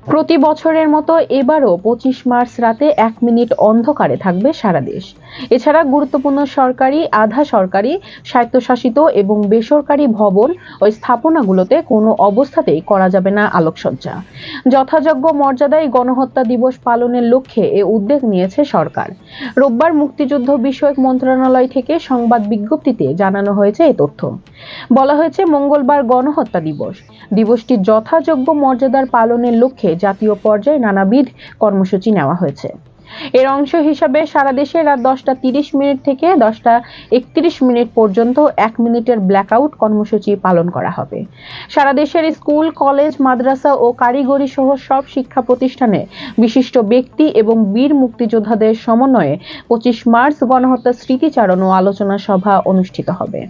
প্রতি বছরের মতো এবারও 25 মার্চ রাতে 1 মিনিট অন্ধকারে থাকবে সারা দেশ। এছাড়া গুরুত্বপূর্ণ সরকারি, আধা সরকারি, স্বায়ত্তশাসিত এবং বেসরকারি ভবন ও স্থাপনাগুলোতে কোনো অবস্থাতেই করা যাবে না আলোকসজ্জা। যথাযোগ্য মর্যাদায় গণহত্যা দিবস পালনের লক্ষ্যে এ উদ্যোগ নিয়েছে সরকার। রোববার মুক্তিযুদ্ধ বিষয়ক মন্ত্রণালয় থেকে সংবাদ বিজ্ঞপ্তিতে জানানো হয়েছে এই তথ্য। বলা হয়েছে, মঙ্গলবার গণহত্যা দিবস। দিবসটি যথাযোগ্য মর্যাদার পালনের লক্ষ্যে জাতীয় পর্যায়ে নানাবিধ কর্মসূচি নেওয়া হয়েছে। এর অংশ হিসাবে সারা দেশে রাত 10:30 থেকে 10:31 পর্যন্ত 1 মিনিটের ব্ল্যাকআউট কর্মসূচি পালন করা হবে। সারা দেশের স্কুল, কলেজ, মাদ্রাসা ও কারিগরি সহ সব শিক্ষা প্রতিষ্ঠানে বিশিষ্ট ব্যক্তি এবং বীর মুক্তিযোদ্ধাদের সমন্বয়ে 25 মার্চ গণহত্যা স্মৃতিচারণ ও আলোচনা সভা অনুষ্ঠিত হবে।